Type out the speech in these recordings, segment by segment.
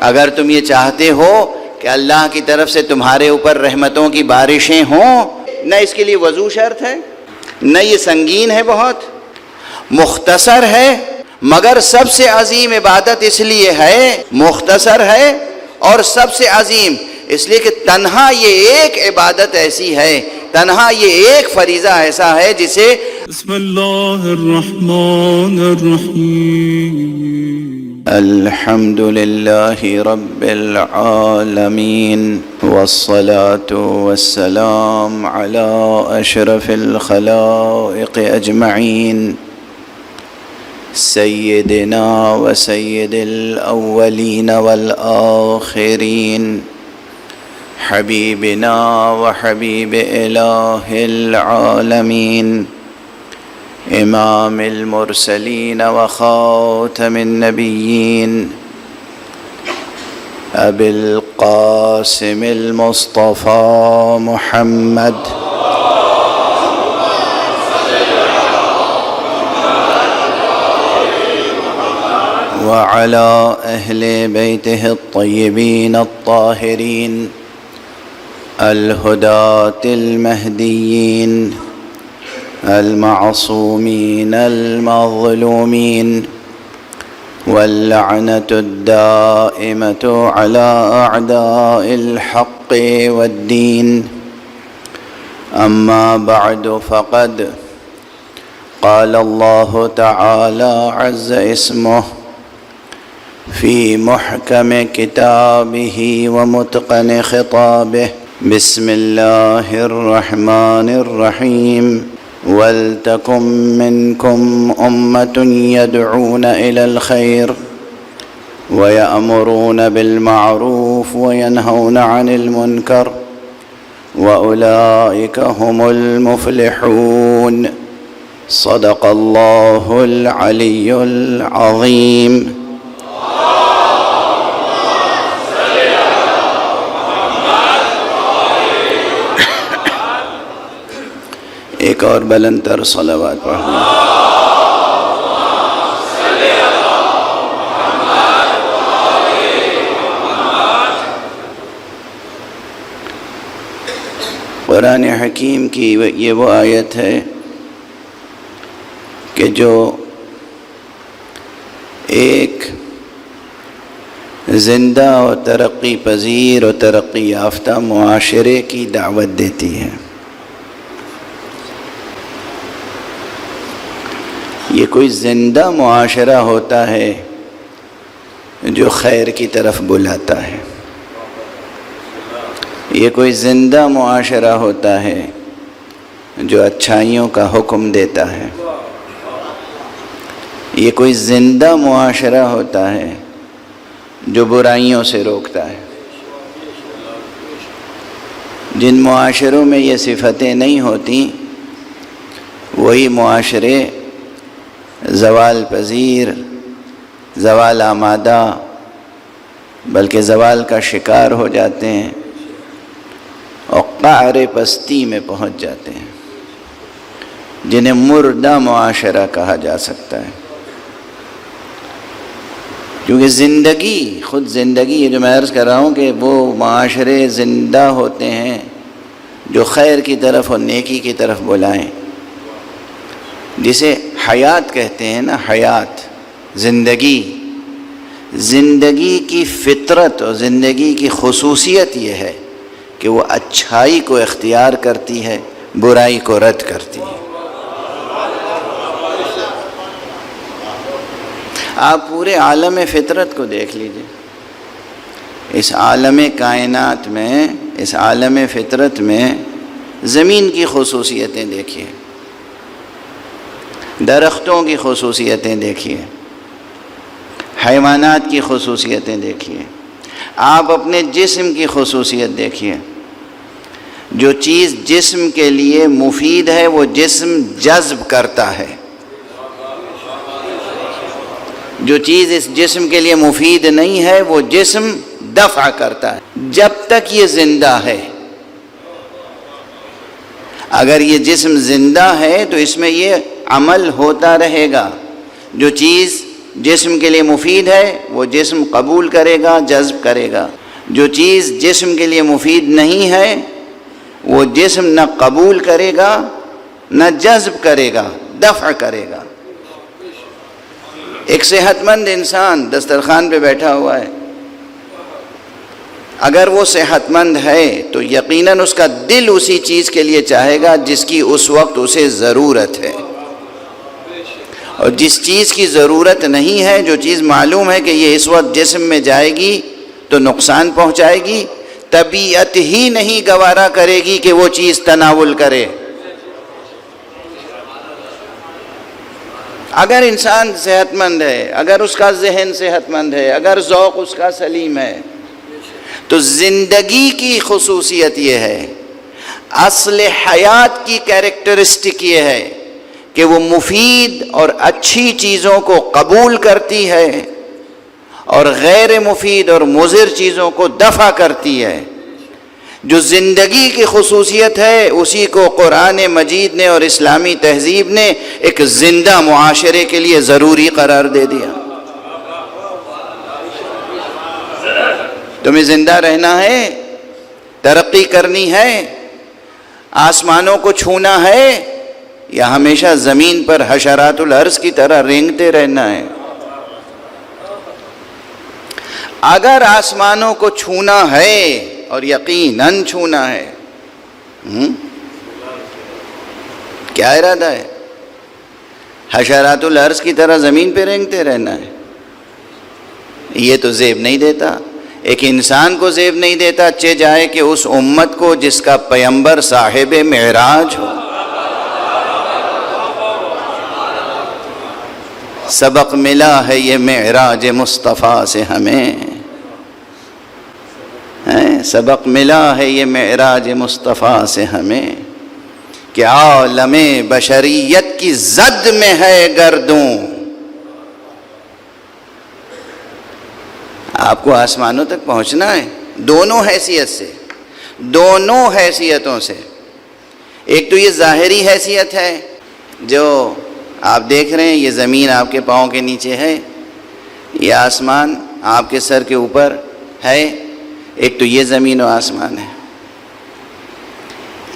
اگر تم یہ چاہتے ہو کہ اللہ کی طرف سے تمہارے اوپر رحمتوں کی بارشیں ہوں، نہ اس کے لیے وضو شرط ہے، نہ یہ سنگین ہے، بہت مختصر ہے، مگر سب سے عظیم عبادت اس لیے ہے، مختصر ہے اور سب سے عظیم اس لیے کہ تنہا یہ ایک عبادت ایسی ہے، تنہا یہ ایک فریضہ ایسا ہے جسے بسم اللہ الرحمن الرحیم الحمد للہ رب العالمین والصلاة والسلام على اشرف الخلائق اجمعین سیدنا و سید الاولین والآخرین حبیبنا و حبیب الہ العالمین امام المرسلین و خاتم النبیین ابی القاسم المصطفى محمد وعلى أهل بيته الطيبين الطاهرين الهداة المهديين المعصومين المظلومين واللعنة الدائمة على أعداء الحق والدين أما بعد فقد قال الله تعالى عز اسمه في محكم كتابه ومتقن خطابه بسم الله الرحمن الرحيم ولتكن منكم أمة يدعون إلى الخير ويأمرون بالمعروف وينهون عن المنكر وأولئك هم المفلحون صدق الله العلي العظيم ایک اور بلند تر صلوات پڑھنا۔ قرآن حکیم کی یہ وہ آیت ہے کہ جو ایک زندہ و ترقی پذیر و ترقی یافتہ معاشرے کی دعوت دیتی ہے۔ یہ کوئی زندہ معاشرہ ہوتا ہے جو خیر کی طرف بلاتا ہے، یہ کوئی زندہ معاشرہ ہوتا ہے جو اچھائیوں کا حکم دیتا ہے، یہ کوئی زندہ معاشرہ ہوتا ہے جو برائیوں سے روکتا ہے۔ جن معاشروں میں یہ صفتیں نہیں ہوتی وہی معاشرے زوال پذیر، زوال آمادہ، بلکہ زوال کا شکار ہو جاتے ہیں اور قعر پستی میں پہنچ جاتے ہیں، جنہیں مردہ معاشرہ کہا جا سکتا ہے۔ کیونکہ زندگی، خود زندگی، یہ جو میں عرض کر رہا ہوں کہ وہ معاشرے زندہ ہوتے ہیں جو خیر کی طرف اور نیکی کی طرف بلائیں، جسے حیات کہتے ہیں نا، حیات، زندگی۔ زندگی کی فطرت اور زندگی کی خصوصیت یہ ہے کہ وہ اچھائی کو اختیار کرتی ہے، برائی کو رد کرتی ہے۔ آپ پورے عالم فطرت کو دیکھ لیجئے، اس عالم کائنات میں، اس عالم فطرت میں زمین کی خصوصیتیں دیکھیے، درختوں کی خصوصیتیں دیکھیے، حیوانات کی خصوصیتیں دیکھیے، آپ اپنے جسم کی خصوصیت دیکھیے۔ جو چیز جسم کے لیے مفید ہے وہ جسم جذب کرتا ہے، جو چیز اس جسم کے لیے مفید نہیں ہے وہ جسم دفع کرتا ہے، جب تک یہ زندہ ہے۔ اگر یہ جسم زندہ ہے تو اس میں یہ عمل ہوتا رہے گا، جو چیز جسم کے لیے مفید ہے وہ جسم قبول کرے گا، جذب کرے گا. جو چیز جسم کے لیے مفید نہیں ہے وہ جسم نہ قبول کرے گا نہ جذب کرے گا، دفع کرے گا. ایک صحت مند انسان دسترخوان پہ بیٹھا ہوا ہے، اگر وہ صحت مند ہے تو یقیناً اس کا دل اسی چیز کے لیے چاہے گا جس کی اس وقت اسے ضرورت ہے، اور جس چیز کی ضرورت نہیں ہے، جو چیز معلوم ہے کہ یہ اس وقت جسم میں جائے گی تو نقصان پہنچائے گی، طبیعت ہی نہیں گوارا کرے گی کہ وہ چیز تناول کرے. اگر انسان صحت مند ہے، اگر اس کا ذہن صحت مند ہے، اگر ذوق اس کا سلیم ہے، تو زندگی کی خصوصیت یہ ہے، اصل حیات کی کیریکٹرسٹک یہ ہے کہ وہ مفید اور اچھی چیزوں کو قبول کرتی ہے اور غیر مفید اور مضر چیزوں کو دفع کرتی ہے. جو زندگی کی خصوصیت ہے اسی کو قرآن مجید نے اور اسلامی تہذیب نے ایک زندہ معاشرے کے لیے ضروری قرار دے دیا. تمہیں زندہ رہنا ہے، ترقی کرنی ہے، آسمانوں کو چھونا ہے، یا ہمیشہ زمین پر حشرات الارض کی طرح رینگتے رہنا ہے؟ اگر آسمانوں کو چھونا ہے اور یقیناً چھونا ہے، کیا ارادہ ہے؟ حشرات الارض کی طرح زمین پہ رینگتے رہنا ہے؟ یہ تو زیب نہیں دیتا. ایک انسان کو زیب نہیں دیتا، چہ جائے کہ اس امت کو جس کا پیمبر صاحب معراج ہو. سبق ملا ہے یہ معراج مصطفیٰ سے ہمیں، سبق ملا ہے یہ معراج مصطفیٰ سے ہمیں، کہ عالم بشریت کی زد میں ہے گردوں. آپ کو آسمانوں تک پہنچنا ہے دونوں حیثیت سے، دونوں حیثیتوں سے. ایک تو یہ ظاہری حیثیت ہے جو آپ دیکھ رہے ہیں، یہ زمین آپ کے پاؤں کے نیچے ہے، یہ آسمان آپ کے سر کے اوپر ہے. ایک تو یہ زمین و آسمان ہے.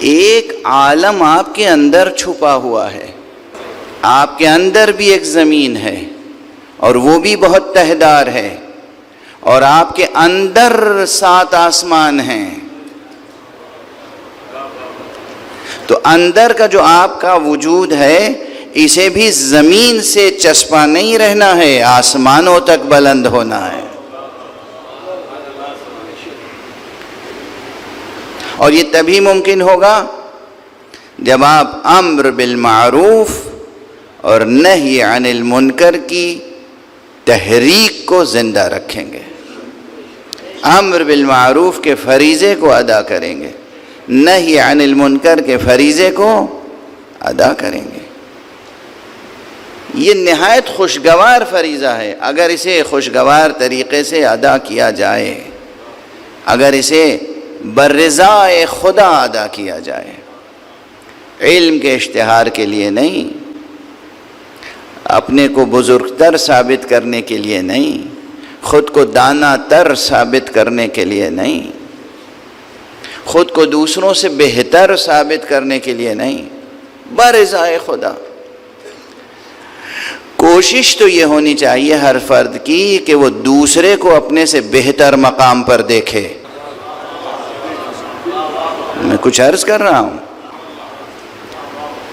ایک عالم آپ کے اندر چھپا ہوا ہے. آپ کے اندر بھی ایک زمین ہے اور وہ بھی بہت تہدار ہے، اور آپ کے اندر 7 آسمان ہیں. تو اندر کا جو آپ کا وجود ہے اسے بھی زمین سے چسپاں نہیں رہنا ہے، آسمانوں تک بلند ہونا ہے. اور یہ تبھی ممکن ہوگا جب آپ امر بالمعروف اور نہی عن المنکر کی تحریک کو زندہ رکھیں گے. امر بالمعروف کے فریضے کو ادا کریں گے، نہی عن المنکر کے فریضے کو ادا کریں گے. یہ نہایت خوشگوار فریضہ ہے اگر اسے خوشگوار طریقے سے ادا کیا جائے، اگر اسے برضائے خدا ادا کیا جائے. علم کے اشتہار کے لیے نہیں، اپنے کو بزرگ تر ثابت کرنے کے لیے نہیں، خود کو دانا تر ثابت کرنے کے لیے نہیں، خود کو دوسروں سے بہتر ثابت کرنے کے لیے نہیں، برضائے خدا. کوشش تو یہ ہونی چاہیے ہر فرد کی کہ وہ دوسرے کو اپنے سے بہتر مقام پر دیکھے. میں کچھ عرض کر رہا ہوں.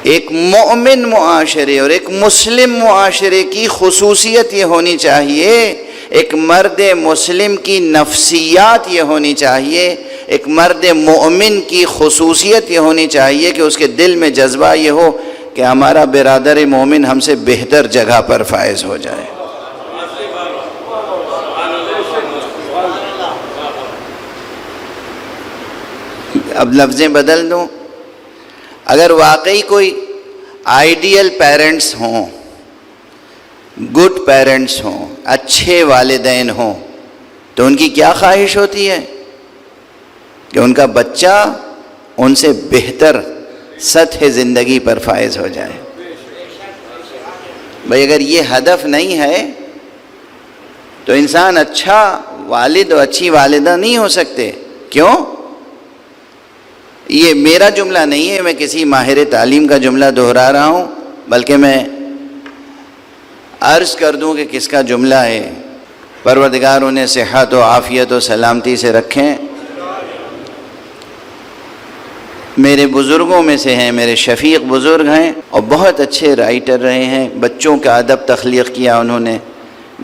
ایک مومن معاشرے اور ایک مسلم معاشرے کی خصوصیت یہ ہونی چاہیے، ایک مرد مسلم کی نفسیات یہ ہونی چاہیے، ایک مرد مومن کی خصوصیت یہ ہونی چاہیے کہ اس کے دل میں جذبہ یہ ہو کہ ہمارا برادر مومن ہم سے بہتر جگہ پر فائز ہو جائے. اب لفظیں بدل دوں. اگر واقعی کوئی آئیڈیل پیرنٹس ہوں، گڈ پیرنٹس ہوں، اچھے والدین ہوں، تو ان کی کیا خواہش ہوتی ہے کہ ان کا بچہ ان سے بہتر سطح زندگی پر فائز ہو جائے. بھئی اگر یہ ہدف نہیں ہے تو انسان اچھا والد اور اچھی والدہ نہیں ہو سکتے. کیوں؟ یہ میرا جملہ نہیں ہے، میں کسی ماہر تعلیم کا جملہ دہرا رہا ہوں، بلکہ میں عرض کر دوں کہ کس کا جملہ ہے. پروردگار انہیں صحت و عافیت و سلامتی سے رکھیں. میرے بزرگوں میں سے ہیں، میرے شفیق بزرگ ہیں اور بہت اچھے رائٹر رہے ہیں. بچوں کا ادب تخلیق کیا انہوں نے،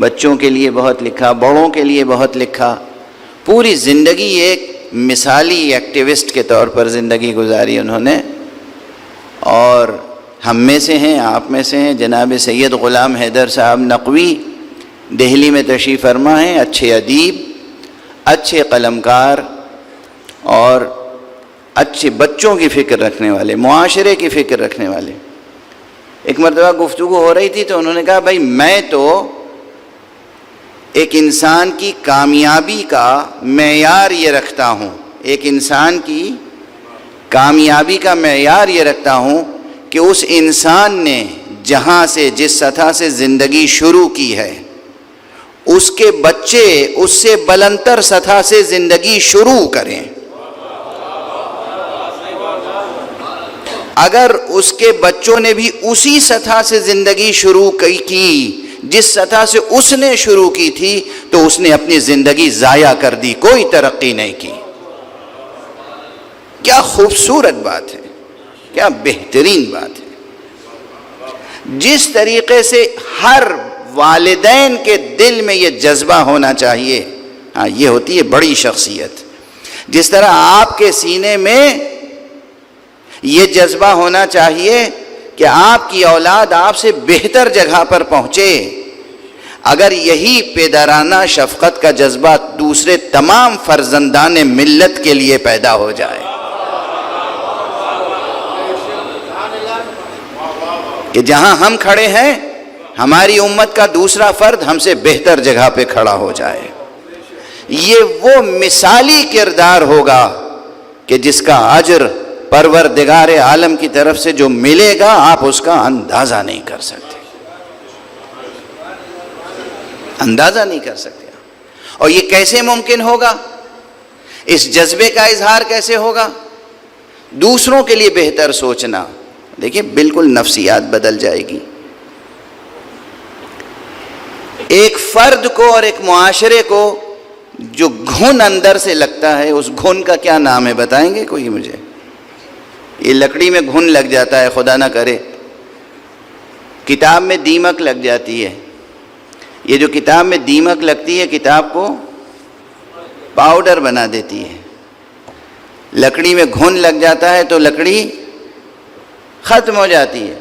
بچوں کے لیے بہت لکھا، بڑوں کے لیے بہت لکھا. پوری زندگی ایک مثالی ایکٹیوسٹ کے طور پر زندگی گزاری انہوں نے. اور ہم میں سے ہیں، آپ میں سے ہیں، جناب سید غلام حیدر صاحب نقوی دہلی میں تشریف فرما ہیں. اچھے ادیب، اچھے قلمکار اور اچھے بچوں کی فکر رکھنے والے، معاشرے کی فکر رکھنے والے. ایک مرتبہ گفتگو ہو رہی تھی تو انہوں نے کہا بھائی میں تو ایک انسان کی کامیابی کا معیار یہ رکھتا ہوں، ایک انسان کی کامیابی کا معیار یہ رکھتا ہوں کہ اس انسان نے جہاں سے جس سطح سے زندگی شروع کی ہے اس کے بچے اس سے بلندتر سطح سے زندگی شروع کریں. اگر اس کے بچوں نے بھی اسی سطح سے زندگی شروع کی جس سطح سے اس نے شروع کی تھی تو اس نے اپنی زندگی ضائع کر دی، کوئی ترقی نہیں کی. کیا خوبصورت بات ہے، کیا بہترین بات ہے. جس طریقے سے ہر والدین کے دل میں یہ جذبہ ہونا چاہیے، ہاں یہ ہوتی ہے بڑی شخصیت. جس طرح آپ کے سینے میں یہ جذبہ ہونا چاہیے کہ آپ کی اولاد آپ سے بہتر جگہ پر پہنچے. اگر یہی پدرانہ شفقت کا جذبہ دوسرے تمام فرزندان ملت کے لیے پیدا ہو جائے کہ جہاں ہم کھڑے ہیں ہماری امت کا دوسرا فرد ہم سے بہتر جگہ پہ کھڑا ہو جائے، یہ وہ مثالی کردار ہوگا کہ جس کا اجر پروردگار عالم کی طرف سے جو ملے گا آپ اس کا اندازہ نہیں کر سکتے، اندازہ نہیں کر سکتے. اور یہ کیسے ممکن ہوگا؟ اس جذبے کا اظہار کیسے ہوگا؟ دوسروں کے لیے بہتر سوچنا. دیکھیے بالکل نفسیات بدل جائے گی. ایک فرد کو اور ایک معاشرے کو جو گھن اندر سے لگتا ہے، اس گھن کا کیا نام ہے بتائیں گے کوئی مجھے؟ یہ لکڑی میں گھن لگ جاتا ہے، خدا نہ کرے کتاب میں دیمک لگ جاتی ہے. یہ جو کتاب میں دیمک لگتی ہے کتاب کو پاؤڈر بنا دیتی ہے. لکڑی میں گھن لگ جاتا ہے تو لکڑی ختم ہو جاتی ہے.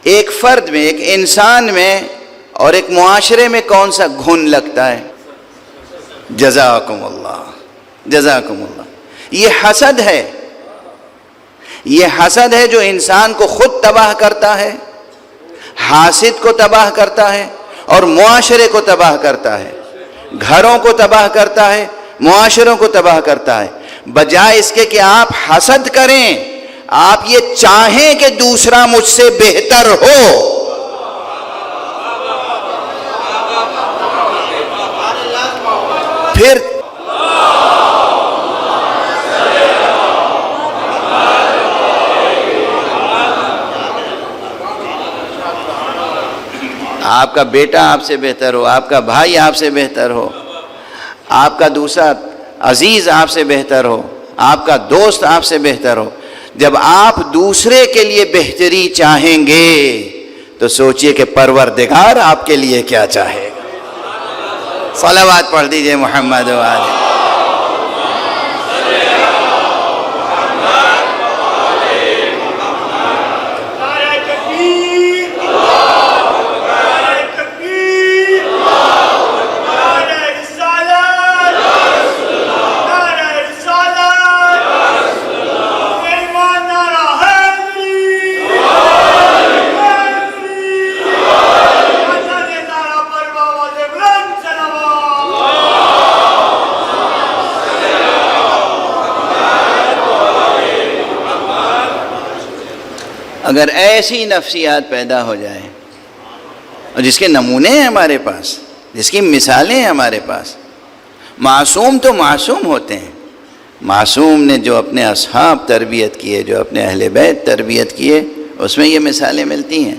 ایک فرد میں، ایک انسان میں اور ایک معاشرے میں کون سا گھن لگتا ہے؟ جزاکم اللہ، جزاکم اللہ. یہ حسد ہے، یہ حسد ہے جو انسان کو خود تباہ کرتا ہے، حاسد کو تباہ کرتا ہے اور معاشرے کو تباہ کرتا ہے، گھروں کو تباہ کرتا ہے، معاشروں کو تباہ کرتا ہے. بجائے اس کے کہ آپ حسد کریں، آپ یہ چاہیں کہ دوسرا مجھ سے بہتر ہو. پھر آپ کا بیٹا آپ سے بہتر ہو، آپ کا بھائی آپ سے بہتر ہو، آپ کا دوسرا عزیز آپ سے بہتر ہو، آپ کا دوست آپ سے بہتر ہو. جب آپ دوسرے کے لیے بہتری چاہیں گے تو سوچئے کہ پروردگار آپ کے لیے کیا چاہے گا. صلوات پڑھ دیجئے محمد و آلہ. اگر ایسی نفسیات پیدا ہو جائیں، اور جس کے نمونے ہیں ہمارے پاس، جس کی مثالیں ہیں ہمارے پاس. معصوم تو معصوم ہوتے ہیں. معصوم نے جو اپنے اصحاب تربیت کیے، جو اپنے اہل بیت تربیت کیے، اس میں یہ مثالیں ملتی ہیں.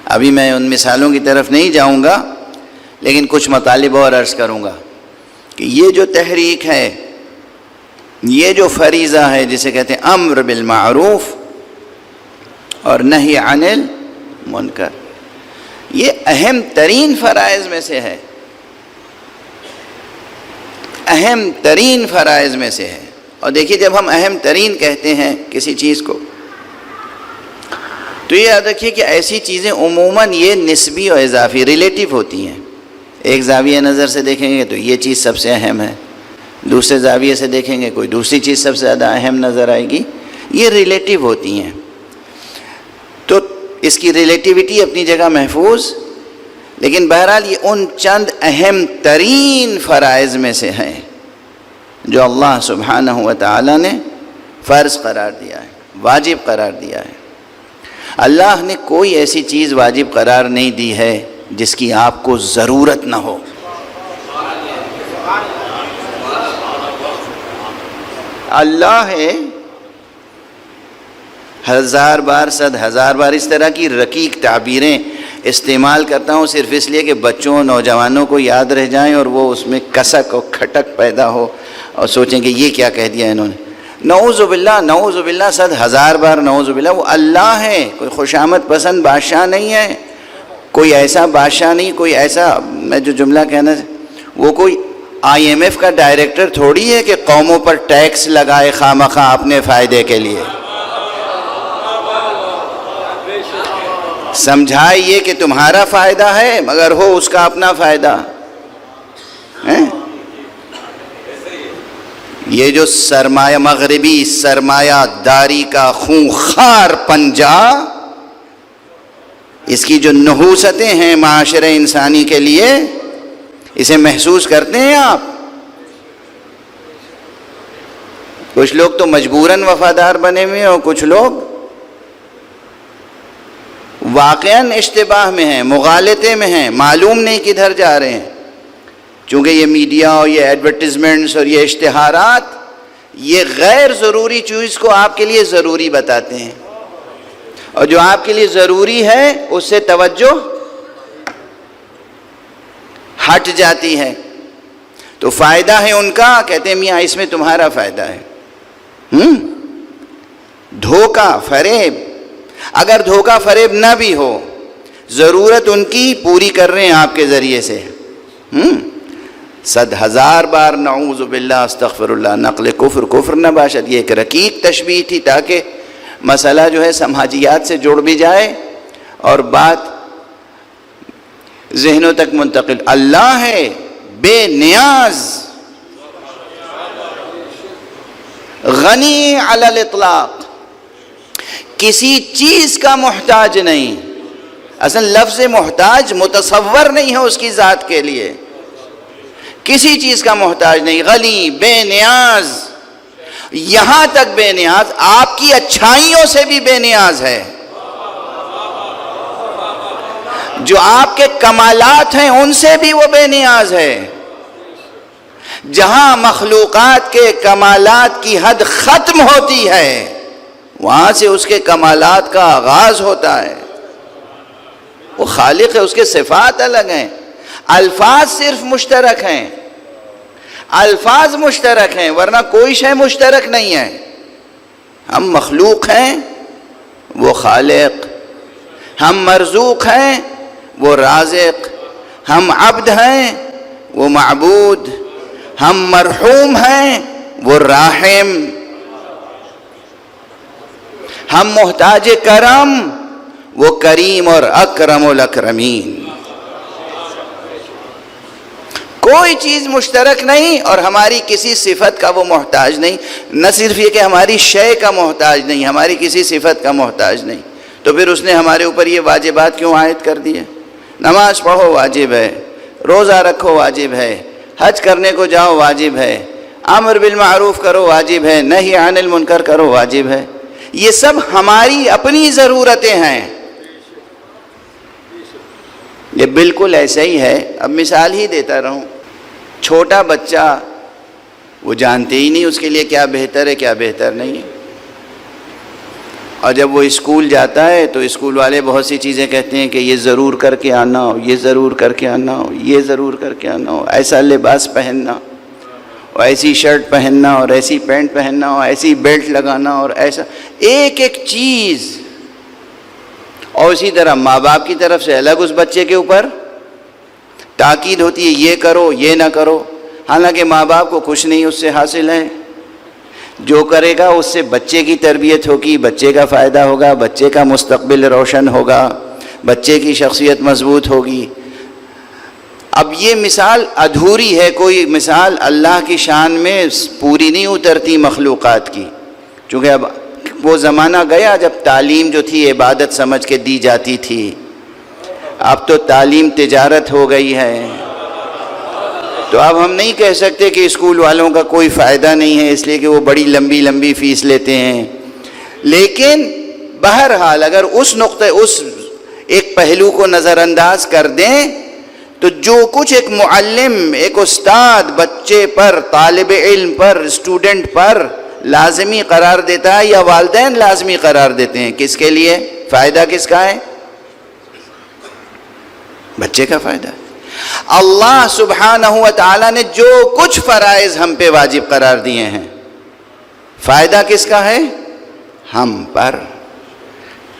ابھی میں ان مثالوں کی طرف نہیں جاؤں گا، لیکن کچھ مطالب اور عرض کروں گا کہ یہ جو تحریک ہے، یہ جو فریضہ ہے جسے کہتے ہیں امر بالمعروف اور نہی عن المنکر، یہ اہم ترین فرائض میں سے ہے. اہم ترین فرائض میں سے ہے. اور دیکھیے جب ہم اہم ترین کہتے ہیں کسی چیز کو، تو یہ یاد رکھیے کہ ایسی چیزیں عموماً یہ نسبی اور اضافی ریلیٹیو ہوتی ہیں. ایک زاویہ نظر سے دیکھیں گے تو یہ چیز سب سے اہم ہے، دوسرے زاویے سے دیکھیں گے کوئی دوسری چیز سب سے زیادہ اہم نظر آئے گی. یہ ریلیٹیو ہوتی ہیں. تو اس کی ریلیٹیوٹی اپنی جگہ محفوظ، لیکن بہرحال یہ ان چند اہم ترین فرائض میں سے ہیں جو اللہ سبحانہ و تعالی نے فرض قرار دیا ہے، واجب قرار دیا ہے. اللہ نے کوئی ایسی چیز واجب قرار نہیں دی ہے جس کی آپ کو ضرورت نہ ہو. اللہ ہے، ہزار بار صد ہزار بار اس طرح کی رقیق تعبیریں استعمال کرتا ہوں صرف اس لیے کہ بچوں نوجوانوں کو یاد رہ جائیں اور وہ اس میں کسک اور کھٹک پیدا ہو اور سوچیں کہ یہ کیا کہہ دیا انہوں نے. نعوذ باللہ صد ہزار بار نعوذ باللہ. وہ اللہ ہے، کوئی خوشامد پسند بادشاہ نہیں ہے، کوئی ایسا بادشاہ نہیں، کوئی ایسا، میں جو جملہ کہنا، وہ کوئی IMF کا ڈائریکٹر تھوڑی ہے کہ قوموں پر ٹیکس لگائے خواہ اپنے فائدے کے لیے. سمجھائیے کہ تمہارا فائدہ ہے مگر ہو اس کا اپنا فائدہ. یہ جو سرمایہ، مغربی سرمایہ داری کا خونخوار پنجہ، اس کی جو نحوستیں ہیں معاشرے انسانی کے لیے، اسے محسوس کرتے ہیں آپ؟ کچھ لوگ تو مجبوراً وفادار بنے ہوئے ہیں اور کچھ لوگ واقعاً اشتباہ میں ہیں، مغالطے میں ہیں، معلوم نہیں کدھر جا رہے ہیں. چونکہ یہ میڈیا اور یہ ایڈورٹیزمنٹس اور یہ اشتہارات یہ غیر ضروری چیز کو آپ کے لیے ضروری بتاتے ہیں، اور جو آپ کے لیے ضروری ہے اس سے توجہ ہٹ جاتی ہے. تو فائدہ ہے ان کا، کہتے ہیں میاں اس میں تمہارا فائدہ ہے. دھوکہ فریب، اگر دھوکہ فریب نہ بھی ہو، ضرورت ان کی پوری کر رہے ہیں آپ کے ذریعے سے. صد ہزار بار نعوذ باللہ استغفر اللہ. نقل کفر نہ باشد. یہ ایک رقیق تشبیہ تھی تاکہ مسئلہ جو ہے سماجیات سے جڑ بھی جائے اور بات ذہنوں تک منتقل. اللہ ہے بے نیاز، غنی علی الاطلاق، کسی چیز کا محتاج نہیں. اصل لفظ محتاج متصور نہیں ہے اس کی ذات کے لیے، کسی چیز کا محتاج نہیں. غنی، بے نیاز، یہاں تک بے نیاز آپ کی اچھائیوں سے بھی بے نیاز ہے. جو آپ کے کمالات ہیں ان سے بھی وہ بے نیاز ہے. جہاں مخلوقات کے کمالات کی حد ختم ہوتی ہے وہاں سے اس کے کمالات کا آغاز ہوتا ہے. وہ خالق ہے، اس کے صفات الگ ہیں. الفاظ صرف مشترک ہیں، الفاظ مشترک ہیں ورنہ کوئی شے مشترک نہیں ہے. ہم مخلوق ہیں، وہ خالق. ہم مرزوق ہیں، وہ رازق. ہم عبد ہیں، وہ معبود. ہم مرحوم ہیں، وہ راحم. ہم محتاج کرم، وہ کریم اور اکرم الاکرمین. کوئی چیز مشترک نہیں اور ہماری کسی صفت کا وہ محتاج نہیں. نہ صرف یہ کہ ہماری شے کا محتاج نہیں، ہماری کسی صفت کا محتاج نہیں. تو پھر اس نے ہمارے اوپر یہ واجبات کیوں عائد کر دیے؟ نماز پڑھو واجب ہے، روزہ رکھو واجب ہے، حج کرنے کو جاؤ واجب ہے، امر بالمعروف کرو واجب ہے، نہی عن المنکر کرو واجب ہے. یہ سب ہماری اپنی ضرورتیں ہیں. یہ بالکل ایسا ہی ہے. اب مثال ہی دیتا رہوں. چھوٹا بچہ وہ جانتے ہی نہیں اس کے لیے کیا بہتر ہے کیا بہتر نہیں ہے، اور جب وہ اسکول جاتا ہے تو اسکول والے بہت سی چیزیں کہتے ہیں کہ یہ ضرور کر کے آنا ہو، یہ ضرور کر کے آنا ہو، یہ ضرور کر کے آنا ہو، ایسا لباس پہننا اور ایسی شرٹ پہننا اور ایسی پینٹ پہننا اور ایسی بیلٹ لگانا اور ایسا ایک ایک چیز. اور اسی طرح ماں باپ کی طرف سے الگ اس بچے کے اوپر تاکید ہوتی ہے یہ کرو یہ نہ کرو، حالانکہ ماں باپ کو کچھ نہیں اس سے حاصل ہے. جو کرے گا اس سے بچے کی تربیت ہوگی، بچے کا فائدہ ہوگا، بچے کا مستقبل روشن ہوگا، بچے کی شخصیت مضبوط ہوگی. اب یہ مثال ادھوری ہے، کوئی مثال اللہ کی شان میں پوری نہیں اترتی مخلوقات کی، چونکہ اب وہ زمانہ گیا جب تعلیم جو تھی عبادت سمجھ کے دی جاتی تھی. اب تو تعلیم تجارت ہو گئی ہے، تو اب ہم نہیں کہہ سکتے کہ اسکول والوں کا کوئی فائدہ نہیں ہے اس لیے کہ وہ بڑی لمبی لمبی فیس لیتے ہیں. لیکن بہرحال اگر اس نقطے اس ایک پہلو کو نظر انداز کر دیں تو جو کچھ ایک معلم ایک استاد بچے پر طالب علم پر اسٹوڈنٹ پر لازمی قرار دیتا ہے یا والدین لازمی قرار دیتے ہیں، کس کے لیے فائدہ کس کا ہے؟ بچے کا فائدہ. اللہ سبحانہ و تعالیٰ نے جو کچھ فرائض ہم پہ واجب قرار دیے ہیں، فائدہ کس کا ہے؟ ہم پر.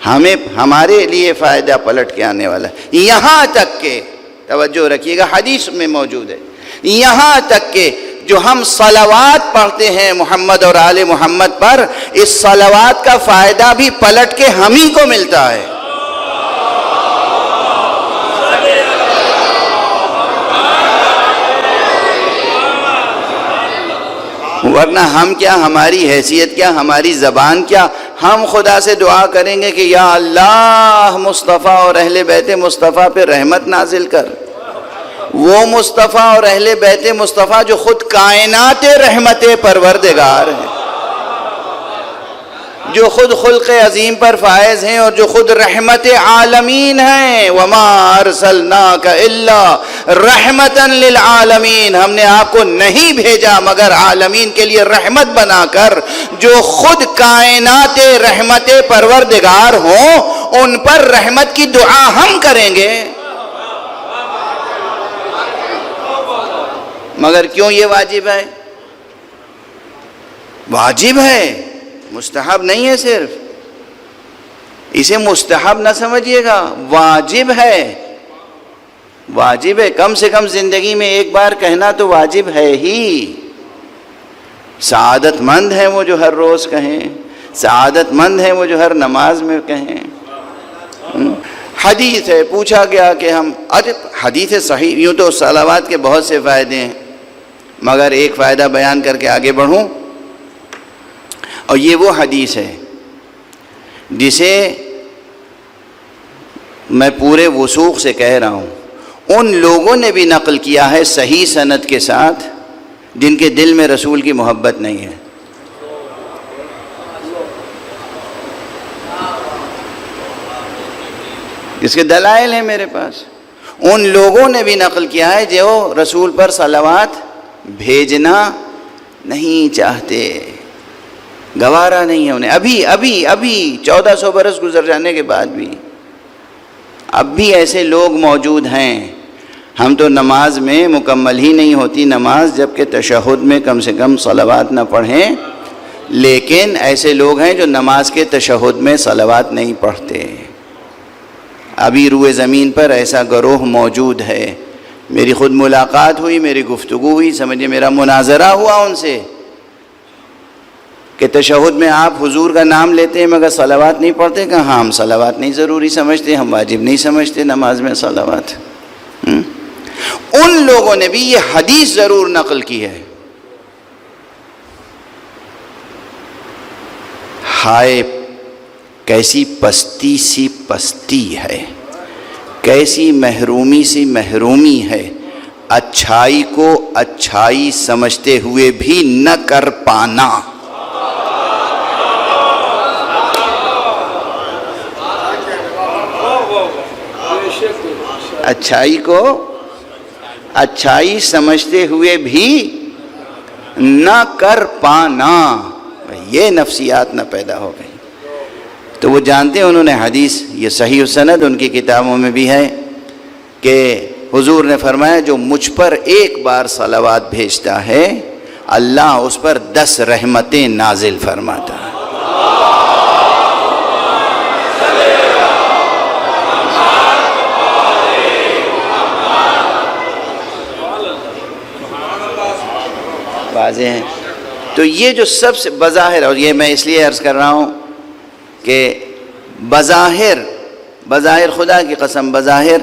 ہمیں ہمارے لیے فائدہ پلٹ کے آنے والا ہے. یہاں تک کہ توجہ رکھیے گا حدیث میں موجود ہے، یہاں تک کہ جو ہم صلوات پڑھتے ہیں محمد اور آل محمد پر، اس صلوات کا فائدہ بھی پلٹ کے ہم ہی کو ملتا ہے. ورنہ ہم کیا، ہماری حیثیت کیا، ہماری زبان کیا، ہم خدا سے دعا کریں گے کہ یا اللہ مصطفیٰ اور اہل بیت مصطفیٰ پہ رحمت نازل کر. وہ مصطفیٰ اور اہل بیت مصطفیٰ جو خود کائنات رحمت پروردگار ہیں، جو خود خلق عظیم پر فائز ہیں اور جو خود رحمت عالمین ہیں. وما ارسلناک الا رحمتا للعالمین، ہم نے آپ کو نہیں بھیجا مگر عالمین کے لیے رحمت بنا کر. جو خود کائنات رحمت پروردگار ہوں ان پر رحمت کی دعا ہم کریں گے. مگر کیوں یہ واجب ہے؟ واجب ہے، مستحب نہیں ہے. صرف اسے مستحب نہ سمجھیے گا، واجب ہے. واجب ہے، کم سے کم زندگی میں ایک بار کہنا تو واجب ہے ہی. سعادت مند ہیں وہ جو ہر روز کہیں، سعادت مند ہیں وہ جو ہر نماز میں کہیں. حدیث ہے، پوچھا گیا کہ ہم حدیث صحیح. یوں تو صلوات کے بہت سے فائدے ہیں مگر ایک فائدہ بیان کر کے آگے بڑھوں، اور یہ وہ حدیث ہے جسے میں پورے وثوق سے کہہ رہا ہوں ان لوگوں نے بھی نقل کیا ہے صحیح سند کے ساتھ جن کے دل میں رسول کی محبت نہیں ہے. اس کے دلائل ہیں میرے پاس. ان لوگوں نے بھی نقل کیا ہے جو رسول پر صلوات بھیجنا نہیں چاہتے، گوارا نہیں ہے انہیں. ابھی 1400 برس گزر جانے کے بعد بھی اب بھی ایسے لوگ موجود ہیں. ہم تو نماز میں مکمل ہی نہیں ہوتی نماز جب کہ تشہد میں کم سے کم صلوات نہ پڑھیں، لیکن ایسے لوگ ہیں جو نماز کے تشہد میں صلوات نہیں پڑھتے. ابھی روئے زمین پر ایسا گروہ موجود ہے. میری خود ملاقات ہوئی، میری گفتگو ہوئی، سمجھے میرا مناظرہ ہوا ان سے کہ تشہد میں آپ حضور کا نام لیتے ہیں مگر صلوات نہیں پڑھتے. کہ ہاں ہم صلوات نہیں ضروری سمجھتے، ہم واجب نہیں سمجھتے نماز میں صلوات. ان لوگوں نے بھی یہ حدیث ضرور نقل کی ہے. ہائے کیسی پستی سی پستی ہے، کیسی محرومی سی محرومی ہے، اچھائی کو اچھائی سمجھتے ہوئے بھی نہ کر پانا. اچھائی کو اچھائی سمجھتے ہوئے بھی نہ کر پانا، یہ نفسیات نہ پیدا ہو گئی۔ تو وہ جانتے ہیں، انہوں نے حدیث، یہ صحیح سند ان کی کتابوں میں بھی ہے کہ حضور نے فرمایا جو مجھ پر ایک بار صلوات بھیجتا ہے اللہ اس پر 10 رحمتیں نازل فرماتا ہے۔ واضح ہے۔ تو یہ جو سب سے بظاہر، اور یہ میں اس لیے عرض کر رہا ہوں کہ بظاہر خدا کی قسم، بظاہر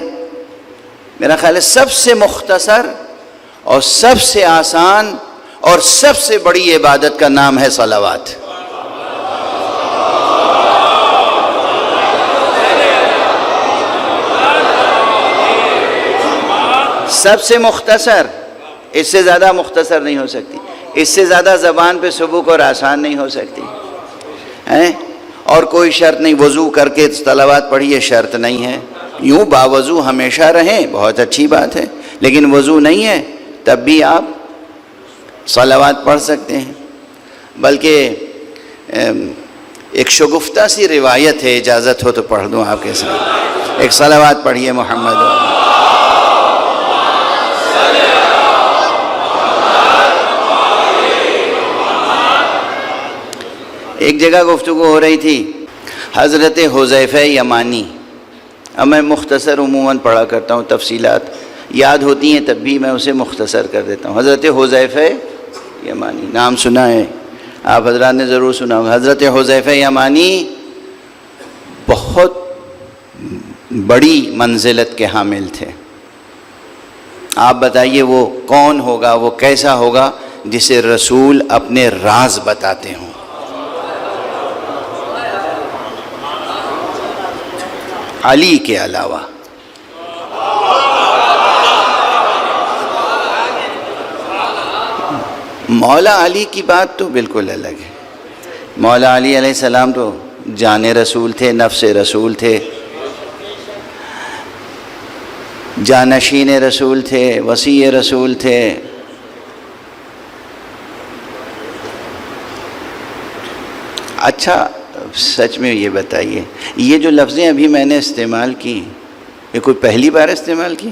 میرا خیال ہے سب سے مختصر اور سب سے آسان اور سب سے بڑی عبادت کا نام ہے صلوات۔ سب سے مختصر، اس سے زیادہ مختصر نہیں ہو سکتی، اس سے زیادہ زبان پہ سبک اور آسان نہیں ہو سکتی ہیں، اور کوئی شرط نہیں، وضو کر کے صلوات پڑھیے شرط نہیں ہے، یوں باوضو ہمیشہ رہیں بہت اچھی بات ہے، لیکن وضو نہیں ہے تب بھی آپ صلوات پڑھ سکتے ہیں۔ بلکہ ایک شگفتہ سی روایت ہے، اجازت ہو تو پڑھ دوں آپ کے ساتھ، ایک صلوات پڑھیے محمد۔ ایک جگہ گفتگو ہو رہی تھی حضرت حذیفہ یمانی، اب میں مختصر عموماً پڑھا کرتا ہوں، تفصیلات یاد ہوتی ہیں تب بھی میں اسے مختصر کر دیتا ہوں۔ حضرت حذیفہ یمانی، نام سنا ہے آپ حضرات نے، ضرور سنا ہوگا۔ حضرت حذیفہ یمانی بہت بڑی منزلت کے حامل تھے۔ آپ بتائیے وہ کون ہوگا، وہ کیسا ہوگا جسے رسول اپنے راز بتاتے ہوں؟ علی کے علاوہ۔ مولا علی کی بات تو بالکل الگ ہے۔ مولا علی علیہ السلام تو جان رسول تھے، نفس رسول تھے، جانشین رسول تھے، وصی رسول تھے۔ اچھا سچ میں یہ بتائیے، یہ جو لفظیں ابھی میں نے استعمال کی، یہ کوئی پہلی بار استعمال کی؟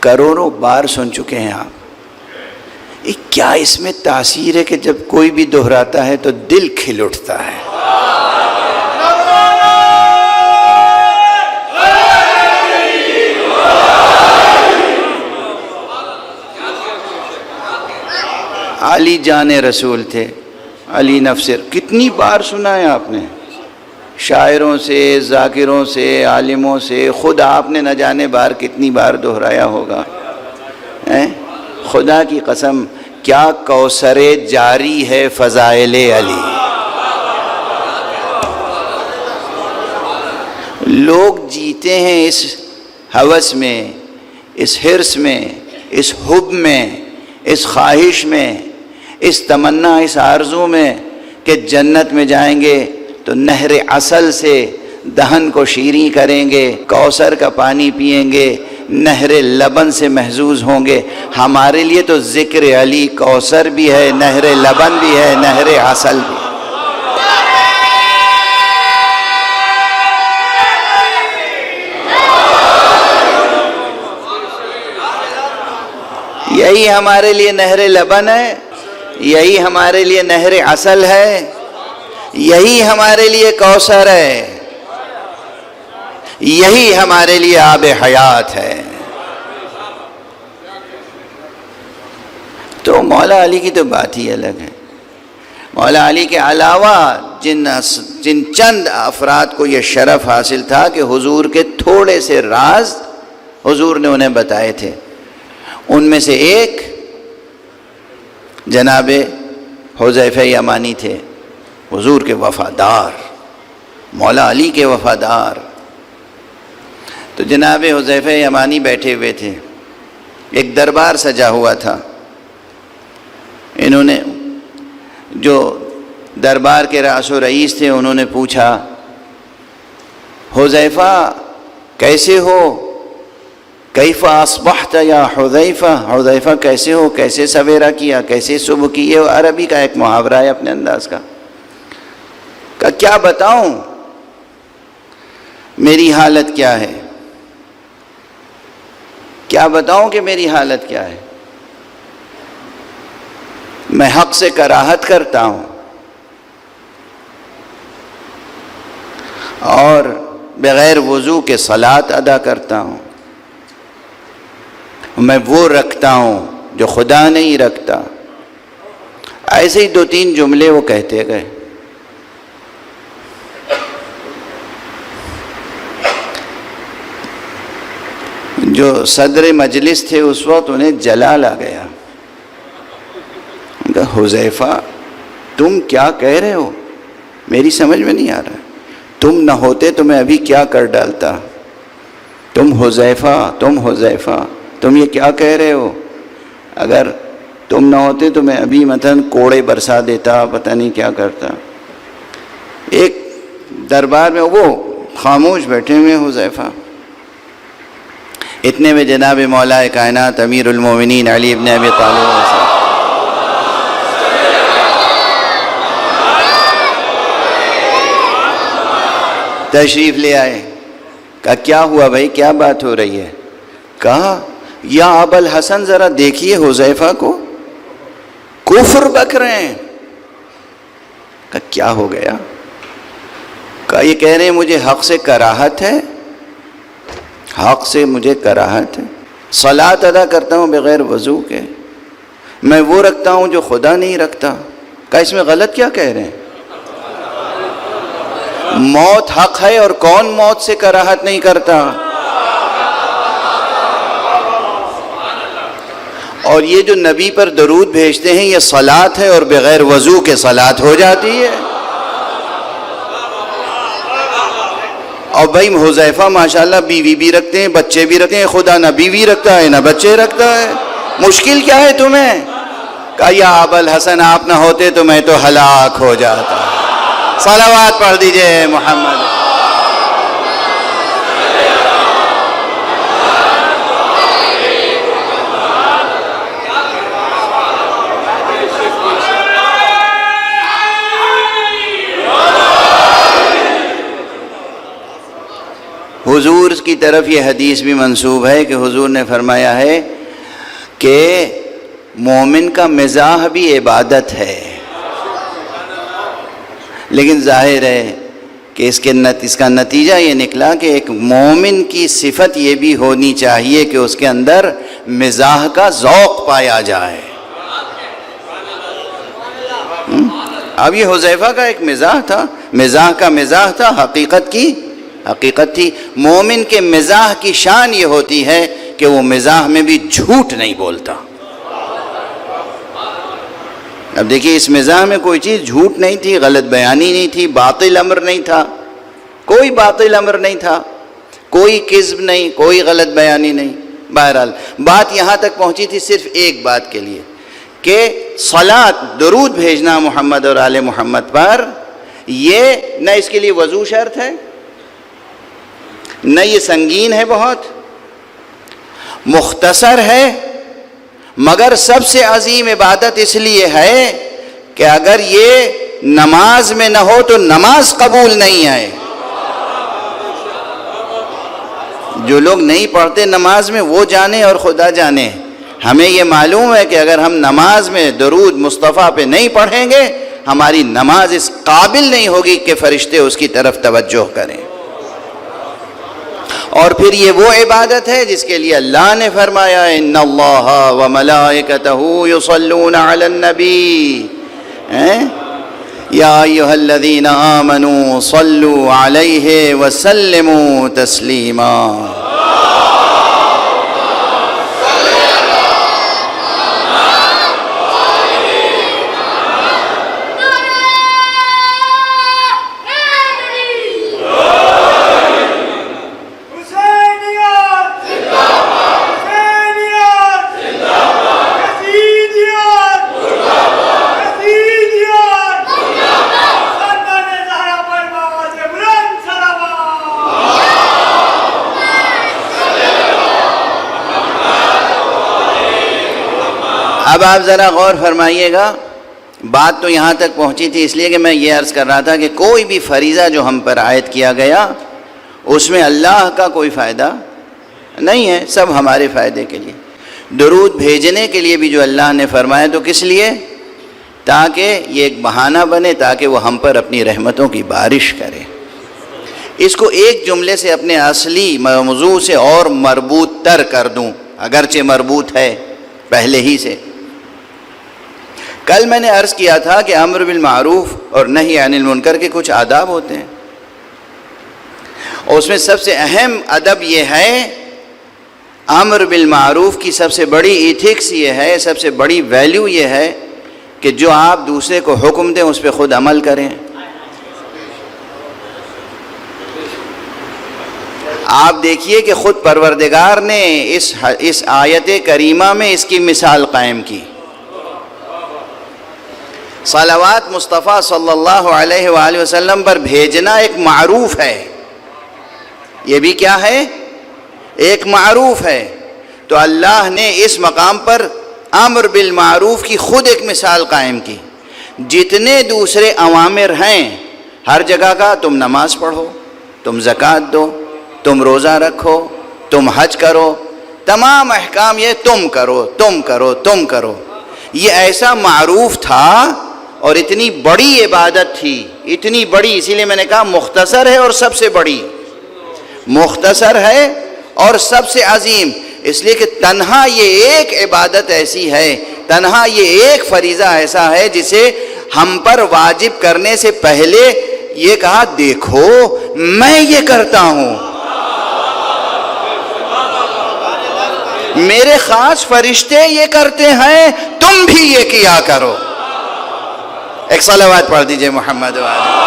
کروڑوں بار سن چکے ہیں آپ۔ یہ کیا اس میں تاثیر ہے کہ جب کوئی بھی دہراتا ہے تو دل کھل اٹھتا ہے؟ علی جان رسول تھے، علی نفس، کتنی بار سنا ہے آپ نے، شاعروں سے، ذاکروں سے، عالموں سے، خود آپ نے نہ جانے بار کتنی بار دہرایا ہوگا۔ خدا کی قسم کیا کوثر جاری ہے فضائل علی۔ لوگ جیتے ہیں اس ہوس میں، اس حرص میں، اس حب میں، اس خواہش میں، اس تمنا، اس آرزو میں کہ جنت میں جائیں گے تو نہر عسل سے دہن کو شیریں کریں گے، کوثر کا پانی پئیں گے، نہر لبن سے محظوظ ہوں گے۔ ہمارے لیے تو ذکر علی کوثر بھی ہے، نہر لبن بھی ہے، نہر عسل بھی ہے۔ یہی ہمارے لیے نہر لبن ہے، یہی ہمارے لیے نہر عسل ہے، یہی ہمارے لیے کوثر ہے، یہی ہمارے لیے آب حیات ہے۔ تو مولا علی کی تو بات ہی الگ ہے۔ مولا علی کے علاوہ جن چند افراد کو یہ شرف حاصل تھا کہ حضور کے تھوڑے سے راز حضور نے انہیں بتائے تھے، ان میں سے ایک جناب حذیفہ یمانی تھے، حضور کے وفادار، مولا علی کے وفادار۔ تو جناب حذیفہ یمانی بیٹھے ہوئے تھے، ایک دربار سجا ہوا تھا۔ انہوں نے، جو دربار کے راس و رئیس تھے، انہوں نے پوچھا، حذیفہ کیسے ہو؟ کیف اصبحت یا حذیفہ، حذیفہ کیسے ہو، کیسے سویرا کیا، کیسے صبح کی. یہ عربی کا ایک محاورہ ہے اپنے انداز کا. کہ کیا بتاؤں میری حالت کیا ہے، کیا بتاؤں کہ میری حالت کیا ہے. میں حق سے کراہت کرتا ہوں اور بغیر وضو کے صلاۃ ادا کرتا ہوں. میں وہ رکھتا ہوں جو خدا نہیں رکھتا. ایسے ہی 2-3 جملے وہ کہتے گئے. جو صدر مجلس تھے اس وقت انہیں جلال آ گیا. حذیفہ تم کیا کہہ رہے ہو، میری سمجھ میں نہیں آ رہا. تم نہ ہوتے تو میں ابھی کیا کر ڈالتا. تم حذیفہ تم یہ کیا کہہ رہے ہو. اگر تم نہ ہوتے تو میں ابھی مثلا کوڑے برسا دیتا، پتہ نہیں کیا کرتا. ایک دربار میں وہ خاموش بیٹھے ہوئے حذیفہ. اتنے میں جناب مولا کائنات امیر المومنین علی ابن ابی طالب تشریف لے آئے. کہا کیا ہوا بھائی، کیا بات ہو رہی ہے. کہا یا ابا الحسن ذرا دیکھیے حذیفہ کو، کفر بک رہے ہیں. کہا کیا ہو گیا. کہا یہ کہہ رہے ہیں مجھے حق سے کراہت ہے، حق سے مجھے کراہت ہے. صلاۃ ادا کرتا ہوں بغیر وضو کے، میں وہ رکھتا ہوں جو خدا نہیں رکھتا. کہا اس میں غلط کیا کہہ رہے ہیں. موت حق ہے اور کون موت سے کراہت نہیں کرتا. اور یہ جو نبی پر درود بھیجتے ہیں یہ صلاۃ ہے اور بغیر وضو کے صلاۃ ہو جاتی ہے. اور بھائی حذیفہ ماشاءاللہ بیوی بھی رکھتے ہیں، بچے بھی رکھتے ہیں. خدا نہ بیوی رکھتا ہے نہ بچے رکھتا ہے، مشکل کیا ہے تمہیں. کہا یا ابا الحسن آپ نہ ہوتے تو میں تو ہلاک ہو جاتا. صلوات پڑھ دیجئے محمد. حضور کی طرف یہ حدیث بھی منسوب ہے کہ حضور نے فرمایا ہے کہ مومن کا مزاح بھی عبادت ہے. لیکن ظاہر ہے کہ اس کا نتیجہ یہ نکلا کہ ایک مومن کی صفت یہ بھی ہونی چاہیے کہ اس کے اندر مزاح کا ذوق پایا جائے. اب یہ حذیفہ کا ایک مزاح تھا، مزاح کا مزاح تھا، حقیقت کی حقیقت تھی. مومن کے مزاح کی شان یہ ہوتی ہے کہ وہ مزاح میں بھی جھوٹ نہیں بولتا. اب دیکھیے اس مزاح میں کوئی چیز جھوٹ نہیں تھی، غلط بیانی نہیں تھی، باطل امر نہیں تھا، کوئی باطل امر نہیں تھا، کوئی کذب نہیں، کوئی غلط بیانی نہیں. بہرحال بات یہاں تک پہنچی تھی صرف ایک بات کے لیے کہ صلاۃ درود بھیجنا محمد اور آل محمد پر، یہ نہ اس کے لیے وضو شرط ہے، نہ یہ سنگین ہے، بہت مختصر ہے، مگر سب سے عظیم عبادت اس لیے ہے کہ اگر یہ نماز میں نہ ہو تو نماز قبول نہیں ہے. جو لوگ نہیں پڑھتے نماز میں وہ جانے اور خدا جانے. ہمیں یہ معلوم ہے کہ اگر ہم نماز میں درود مصطفیٰ پہ نہیں پڑھیں گے ہماری نماز اس قابل نہیں ہوگی کہ فرشتے اس کی طرف توجہ کریں. اور پھر یہ وہ عبادت ہے جس کے لیے اللہ نے فرمایا ان اللہ وملائکتہ یصلون علی النبی یا ایھا الذین آمنوا صلوا علیہ وسلموا تسلیما. اب آپ ذرا غور فرمائیے گا، بات تو یہاں تک پہنچی تھی اس لیے کہ میں یہ عرض کر رہا تھا کہ کوئی بھی فریضہ جو ہم پر عائد کیا گیا اس میں اللہ کا کوئی فائدہ نہیں ہے، سب ہمارے فائدے کے لیے۔ درود بھیجنے کے لیے بھی جو اللہ نے فرمایا تو کس لیے؟ تاکہ یہ ایک بہانہ بنے، تاکہ وہ ہم پر اپنی رحمتوں کی بارش کرے۔ اس کو ایک جملے سے اپنے اصلی موضوع سے اور مربوط تر کر دوں، اگرچہ مربوط ہے پہلے ہی سے۔ کل میں نے عرض کیا تھا کہ امر بالمعروف اور نہی عن المنکر کے کچھ آداب ہوتے ہیں، اور اس میں سب سے اہم ادب یہ ہے، امر بالمعروف کی سب سے بڑی ایتھکس یہ ہے، سب سے بڑی ویلیو یہ ہے کہ جو آپ دوسرے کو حکم دیں اس پہ خود عمل کریں۔ آپ دیکھیے کہ خود پروردگار نے اس آیت کریمہ میں اس کی مثال قائم کی۔ صلوات مصطفیٰ صلی اللہ علیہ وآلہ وسلم پر بھیجنا ایک معروف ہے، یہ بھی کیا ہے؟ ایک معروف ہے۔ تو اللہ نے اس مقام پر امر بالمعروف کی خود ایک مثال قائم کی۔ جتنے دوسرے اوامر ہیں ہر جگہ کا، تم نماز پڑھو، تم زکوٰۃ دو، تم روزہ رکھو، تم حج کرو، تمام احکام یہ تم کرو تم کرو تم کرو، یہ ایسا معروف تھا اور اتنی بڑی عبادت تھی، اتنی بڑی، اسی لیے میں نے کہا مختصر ہے اور سب سے بڑی، مختصر ہے اور سب سے عظیم، اس لیے کہ تنہا یہ ایک عبادت ایسی ہے، تنہا یہ ایک فریضہ ایسا ہے جسے ہم پر واجب کرنے سے پہلے یہ کہا دیکھو میں یہ کرتا ہوں، میرے خاص فرشتے یہ کرتے ہیں، تم بھی یہ کیا کرو۔ ایک صلوات پڑھ دیجئے محمد وعلی۔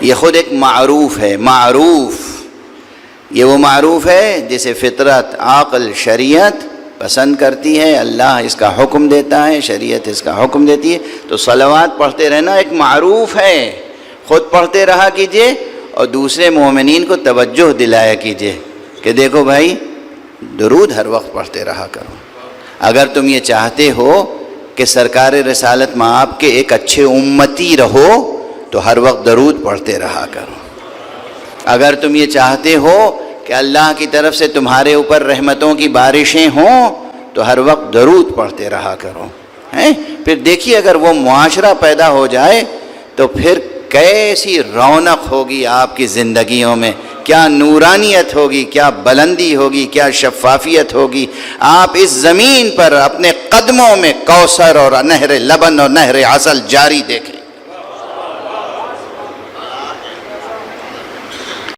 یہ خود ایک معروف ہے، معروف، یہ وہ معروف ہے جسے فطرت، عقل، شریعت پسند کرتی ہے، اللہ اس کا حکم دیتا ہے، شریعت اس کا حکم دیتی ہے۔ تو صلوات پڑھتے رہنا ایک معروف ہے، خود پڑھتے رہا کیجئے اور دوسرے مومنین کو توجہ دلایا کیجئے کہ دیکھو بھائی درود ہر وقت پڑھتے رہا کرو۔ اگر تم یہ چاہتے ہو کہ سرکار رسالت مآب کے ایک اچھے امتی رہو تو ہر وقت درود پڑھتے رہا کرو۔ اگر تم یہ چاہتے ہو کہ اللہ کی طرف سے تمہارے اوپر رحمتوں کی بارشیں ہوں تو ہر وقت درود پڑھتے رہا کرو۔ پھر دیکھیے اگر وہ معاشرہ پیدا ہو جائے تو پھر کیسی رونق ہوگی آپ کی زندگیوں میں، کیا نورانیت ہوگی، کیا بلندی ہوگی، کیا شفافیت ہوگی۔ آپ اس زمین پر اپنے قدموں میں کوثر اور نہر لبن اور نہر عسل جاری دیکھیں۔